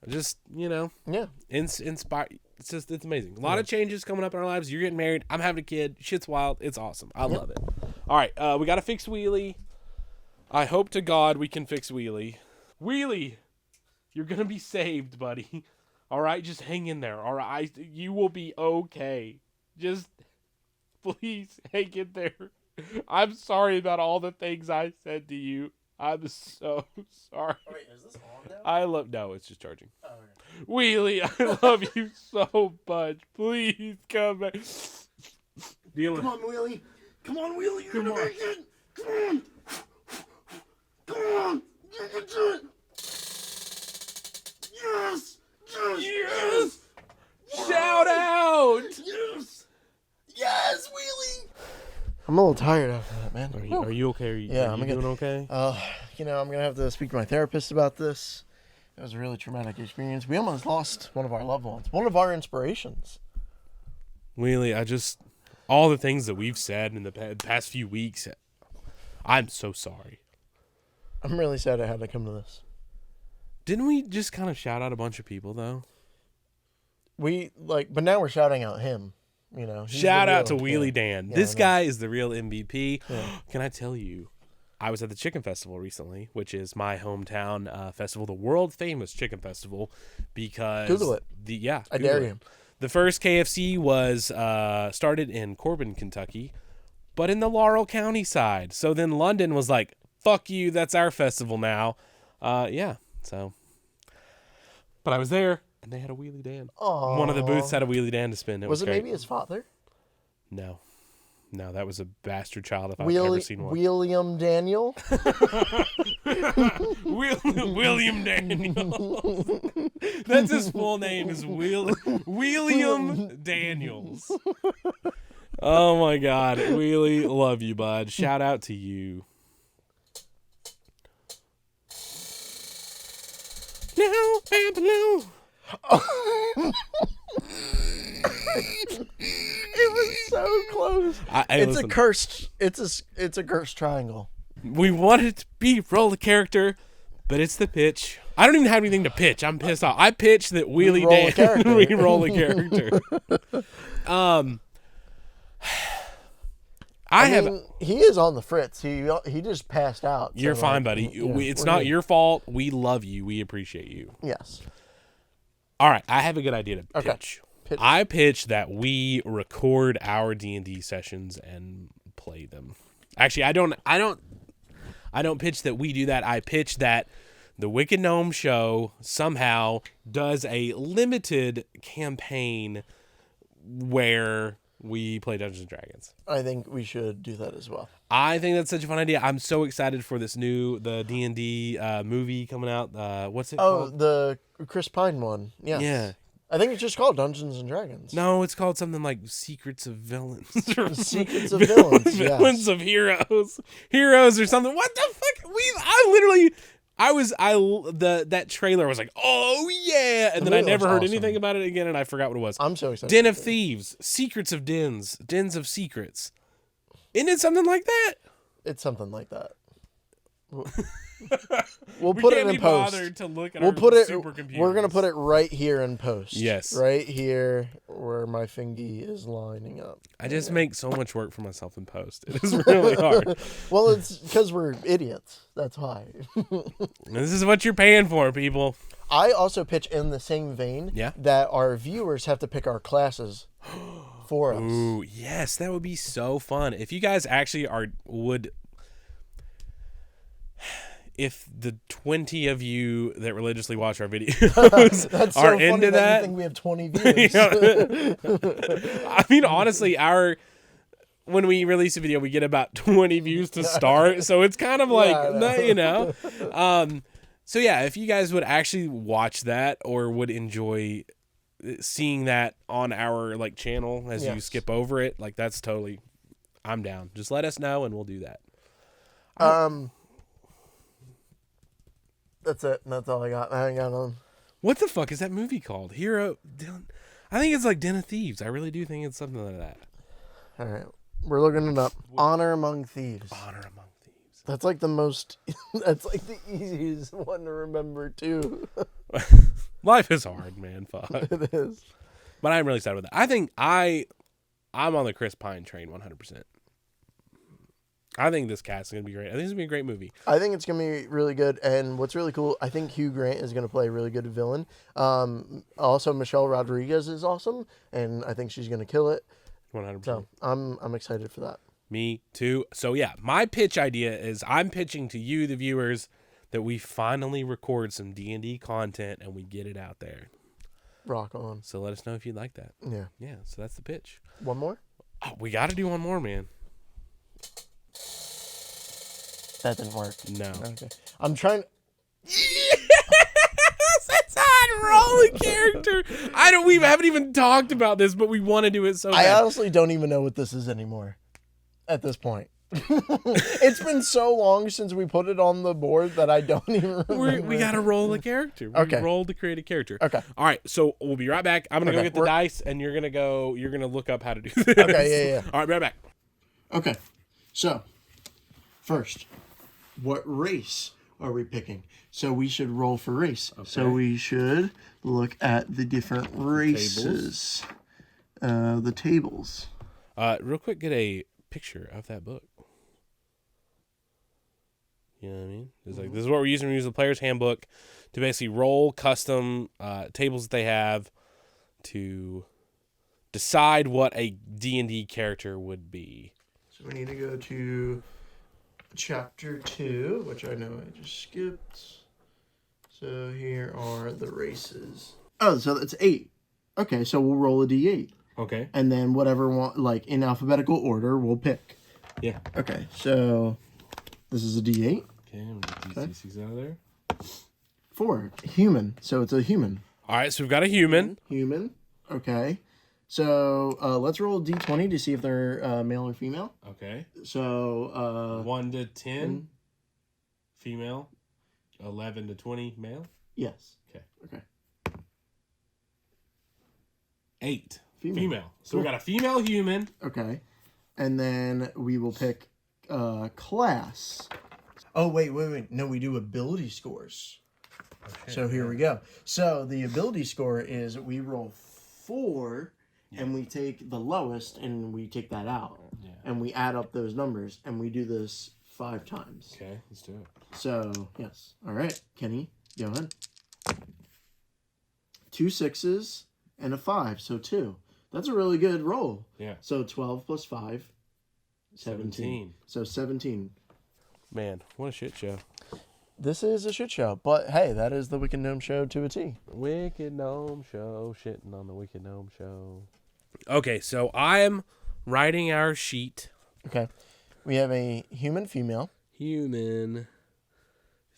just Yeah. inspire. It's amazing. A lot of changes coming up in our lives. You're getting married. I'm having a kid. Shit's wild. It's awesome. I love it. All right, we gotta fix Wheelie. I hope to God we can fix Wheelie. Wheelie, you're gonna be saved, buddy. All right, just hang in there. All right, you will be okay. Just please hang in there. I'm sorry about all the things I said to you. I'm so sorry. Oh, wait, is this on now? No, it's just charging. Oh, okay. Wheelie, I love you so much. Please come back. Dillon. Come on, Wheelie. Come on, Wheelie. You're Come gonna on. make it. Come on. Come on. You can do it. Yes. Yes. Shout out. Yes. Yes, Wheelie. I'm a little tired after that, man. Are you okay? Yeah, are I'm you doing okay? I'm gonna have to speak to my therapist about this. It was a really traumatic experience. We almost lost one of our loved ones, one of our inspirations. Wheelie, all the things that we've said in the past few weeks, I'm so sorry. I'm really sad I had to come to this. Didn't we just kind of shout out a bunch of people though? But now we're shouting out him. You know, Shout out to Wheelie Dan. Yeah, This guy is the real MVP. Yeah. Can I tell you? I was at the Chicken Festival recently, which is my hometown festival, the world famous Chicken Festival. Because Google it. I dare you. The first KFC was started in Corbin, Kentucky, but in the Laurel County side. So then London was like, "Fuck you, that's our festival now." So. But I was there. And they had a Wheelie Dan. Aww. One of the booths had a Wheelie Dan to spin. It was it great. maybe his father? No, that was a bastard child if I've ever seen one. William Daniel? William Daniels. That's his full name is William Daniels. Oh my God. Wheelie, love you, bud. Shout out to you. No, no. It was so close. It's a cursed triangle. We want it to be roll the character, but it's the pitch. I don't even have anything to pitch. I'm pissed off. I pitched that Wheelie Dan we roll the character. He is on the fritz. He just passed out. You're fine, buddy. It's not your fault. We love you. We appreciate you. Yes. All right, I have a good idea to pitch. Okay. I pitch that we record our D&D sessions and play them. Actually, I don't pitch that we do that. I pitch that the Wicked Gnome Show somehow does a limited campaign where we play Dungeons and Dragons. I think we should do that as well. I think that's such a fun idea. I'm so excited for the D&D movie coming out. What's it called? Oh, the Chris Pine one. Yes. Yeah. I think it's just called Dungeons and Dragons. No, it's called something like Secrets of Villains. Secrets of Villains. Villains of Heroes. Heroes or something. What the fuck? That trailer was like, oh yeah, and then I never heard anything about it again, and I forgot what it was. I'm so excited. Den of Thieves, Secrets of Dens, Dens of Secrets. Isn't it something like that? It's something like that. We'll put it in post. To look at we'll put it. supercomputers. We're gonna put it right here in post. Yes, right here where my fingy is lining up. I just make so much work for myself in post. It is really hard. Well, it's because we're idiots. That's why. This is what you're paying for, people. I also pitch in the same vein. Yeah. That our viewers have to pick our classes for us. Ooh, yes, that would be so fun. If you guys actually would. If the 20 of you that religiously watch our videos That's so are funny into that, you think we have 20 views. I mean, honestly, when we release a video, we get about 20 views to start, so it's kind of like, So yeah, if you guys would actually watch that or would enjoy seeing that on our like channel as you Yes. skip over it, like that's totally, I'm down. Just let us know and we'll do that. That's it. That's all I got. I ain't got none. What the fuck is that movie called? Dillon. I think it's like Den of Thieves. I really do think it's something like that. All right. We're looking it up. Honor Among Thieves. Honor Among Thieves. That's like the most, that's like the easiest one to remember, too. Life is hard, man. Fuck. It is. But I'm really excited with that. I think I'm on the Chris Pine train 100%. I think this cast is going to be great. I think it's going to be a great movie. I think it's going to be really good. And what's really cool, I think Hugh Grant is going to play a really good villain. Also, Michelle Rodriguez is awesome. And I think she's going to kill it. 100%. So I'm excited for that. Me too. So yeah, my pitch idea is I'm pitching to you, the viewers, that we finally record some D&D content and we get it out there. Rock on. So let us know if you'd like that. Yeah. Yeah, so that's the pitch. One more? Oh, we got to do one more, man. That didn't work. No. Okay. I'm trying. That's on roll a character. We haven't even talked about this, but we want to do it so I bad. honestly don't even know what this is anymore at this point. It's been so long since we put it on the board that I don't even remember. We got to roll a character. Okay. Roll to create a character. Okay. All right, so we'll be right back. I'm going to Okay, go get the dice, and you're going to look up how to do this. Okay, yeah. All right, be right back. Okay. So, first, what race are we picking? So we should roll for race. Okay. So we should look at the different races. The tables. Real quick, get a picture of that book. You know what I mean? It's like, this is what we're using. We're using the player's handbook to basically roll custom tables that they have to decide what a D&D character would be. So we need to go to chapter 2, which I know I just skipped. So here are the races. Oh, so that's 8. Okay, so we'll roll a d8. Okay. And then whatever one, like in alphabetical order, we'll pick. Yeah. Okay, so this is a d8. Okay, I'm going to get these D6s out of there. 4, human. So it's a human. All right, so we've got a human. Human. Okay. So let's roll a d20 to see if they're male or female. Okay. So 1 to 10, female. 11 to 20, male. Yes. Okay. 8, Female. female. So we got a female human. Okay. And then we will pick class. Oh, wait. No, we do ability scores. Okay, So here we go. So the ability score is we roll 4 and we take the lowest and we take that out. Yeah. And we add up those numbers and we do this 5 times. Okay, let's do it. So, yes. All right. Kenny, go ahead. 2 6s and a 5. So 2. That's a really good roll. Yeah. So 12 plus 5, 17. So 17. Man, what a shit show. This is a shit show, but hey, that is the Wicked Gnome Show to a T. Wicked Gnome Show, shitting on the Wicked Gnome Show. Okay, so I am writing our sheet. Okay. We have a human female. Human.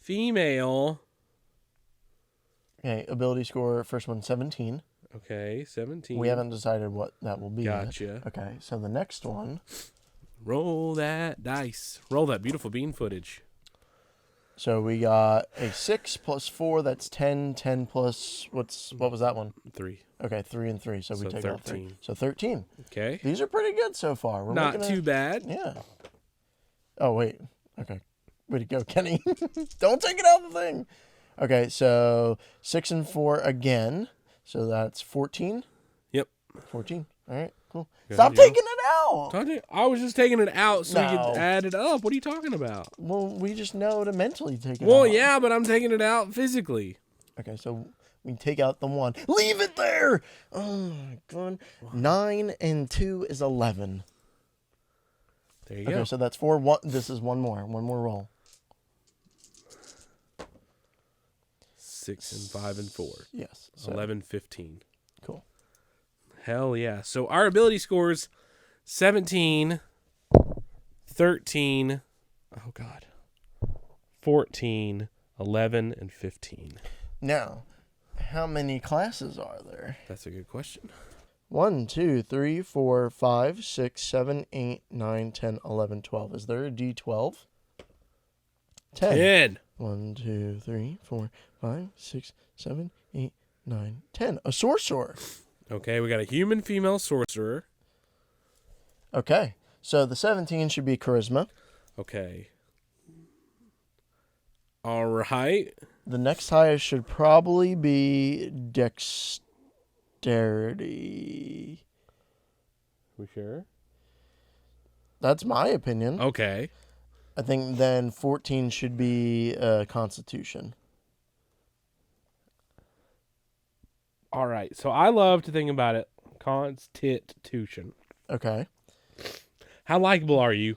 Female. Okay, ability score, first one, 17. Okay, 17. We haven't decided what that will be Gotcha. yet. Okay, so the next one. Roll that dice. Roll that beautiful bean footage. So we got a 6 plus 4, that's 10. 10 plus, what was that one? 3. Okay, 3 and 3, so we take off 3. 13. So 13. Okay. These are pretty good so far. We're Not making too bad. Yeah. Oh, wait. Okay. Way to go, Kenny. Don't take it out of the thing. Okay, so 6 and 4 again. So that's 14. Yep. 14. All right, cool. Good Stop deal. taking it out. I was just taking it out so we No. could add it up. What are you talking about? Well, we just know to mentally take it out. Well, yeah, but I'm taking it out physically. Okay, so we take out the 1. Leave it there. Oh, my God. 9 and 2 is 11. There you Okay, go. so that's 4. This is one more. One more roll. 6 and 5 and 4. Yes. So, 11, 15. Cool. Hell yeah. So our ability scores 17, 13, oh God, 14, 11, and 15. Now, how many classes are there? That's a good question. 1, 2, 3, 4, 5, 6, 7, 8, 9, 10, 11, 12. Is there a D12? 10. 1, 2, 3, 4, 5, 6, 7, 8, 9, 10. A sorcerer. Okay, we got a human female sorcerer. Okay. So the 17 should be charisma. Okay. All right. The next highest should probably be dexterity. We sure? That's my opinion. Okay. I think then 14 should be constitution. All right. So I love to think about it. Constitution. Okay. How likable are you?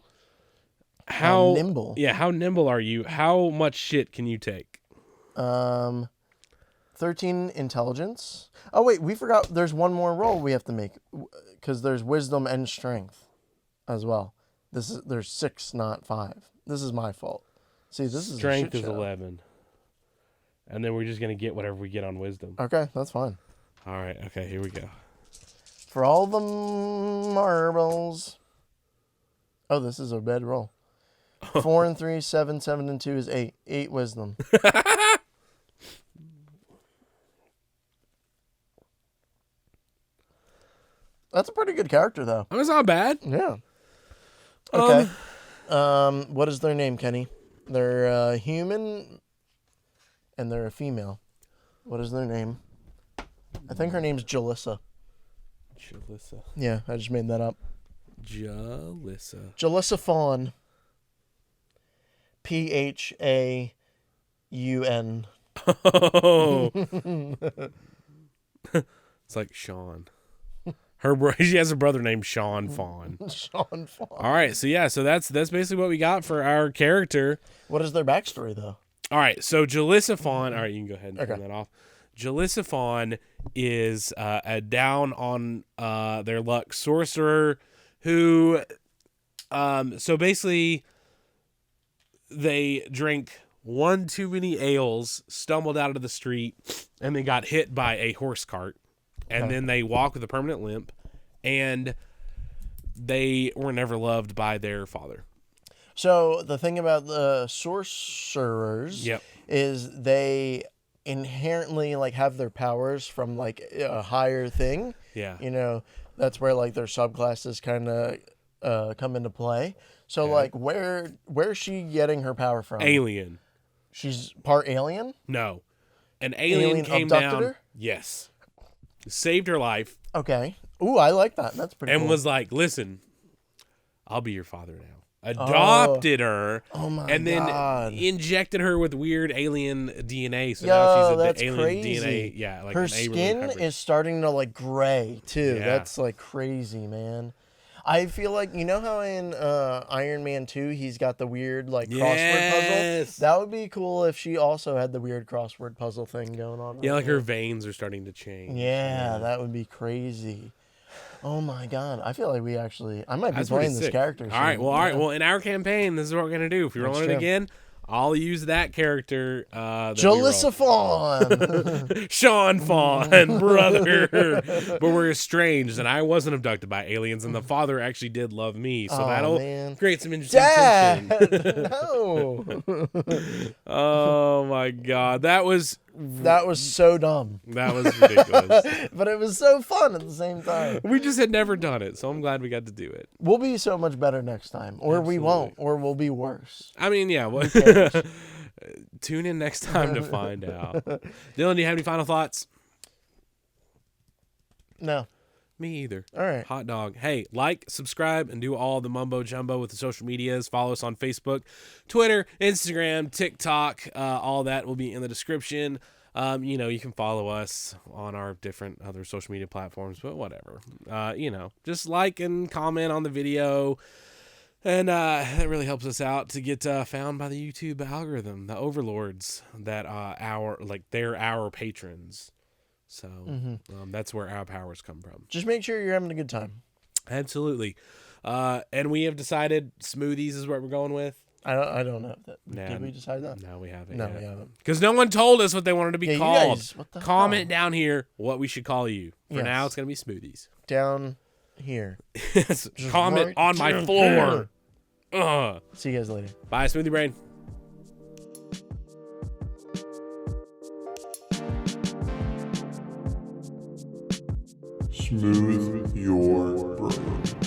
How nimble. Yeah, how nimble are you? How much shit can you take? 13 intelligence. Oh wait, we forgot there's one more roll we have to make because there's wisdom and strength as well. There's 6, not 5. This is my fault. See, this is Strength a is shit show. 11. And then we're just going to get whatever we get on wisdom. Okay, that's fine. All right. Okay, here we go. For all the marbles. Oh, this is a bad roll. 4 and 3, 7, 7 and 2 is 8. 8 wisdom. That's a pretty good character, though. That's not bad. Yeah. Okay. What is their name, Kenny? They're a human, and they're a female. What is their name? I think her name's Jalissa. Jalissa. Yeah, I just made that up. Jalissa. Jalissa Fawn. Phaun. Oh. It's like Sean. She has a brother named Sean Fawn. Sean Fawn. All right, so that's basically what we got for our character. What is their backstory, though? All right, so Jalissa Fawn. All right, you can go ahead and turn Okay. that off. Jalissa Fawn is a down on their luck sorcerer who, so basically, they drank one too many ales, stumbled out of the street, and then got hit by a horse cart. And then they walk with a permanent limp, and they were never loved by their father. So the thing about the sorcerers is they inherently like have their powers from like a higher thing. Yeah. You know, that's where like their subclasses kind of come into play. So like where's she getting her power from? Alien. She's part alien? No. An alien came abducted down. her? Yes. Saved her life. Okay. Ooh, I like that. That's pretty cool. And was like, listen, I'll be your father now. Adopted her. Oh my and then God. injected her with weird alien DNA. So Yo, now she's that's alien crazy. DNA. Yeah, like her an skin hybrid. is starting to like gray too. Yeah. That's like crazy, man. I feel like, you know how in Iron Man 2 he's got the weird like crossword puzzle? That would be cool if she also had the weird crossword puzzle thing going on. Yeah, like her veins are starting to change. Yeah, that would be crazy. Oh my God. I feel like I might be playing this character. All right. Well, in our campaign, this is what we're going to do. If you're rolling it again, I'll use that character. Jalissa Fawn. Sean Fawn, brother. But we're estranged, and I wasn't abducted by aliens, and the father actually did love me. So that'll create some interesting tension. No. Oh, my God. That was so dumb. That was ridiculous. But it was so fun at the same time. We just had never done it, so I'm glad we got to do it. We'll be so much better next time. Or we won't. Or we'll be worse. I mean, yeah. Tune in next time to find out. Dillon, do you have any final thoughts? No. Me either. All right. Hot dog. Hey, like, subscribe, and do all the mumbo jumbo with the social medias. Follow us on Facebook, Twitter, Instagram, TikTok. All that will be in the description. You can follow us on our different other social media platforms, but whatever. Just like and comment on the video. And that really helps us out to get found by the YouTube algorithm, the overlords that they're our patrons. So that's where our powers come from. Just make sure you're having a good time. Absolutely. And we have decided smoothies is what we're going with. I don't know that. Nah, Did we decide that? No, we haven't. No, we haven't. Because no one told us what they wanted to be Yeah, you called. guys, what the Comment hell? down here what we should call you. For Yes. now, it's gonna be Smoothies. Down here. Comment right on my down floor. Ugh. See you guys later. Bye, Smoothie Brain. Smooth your brain.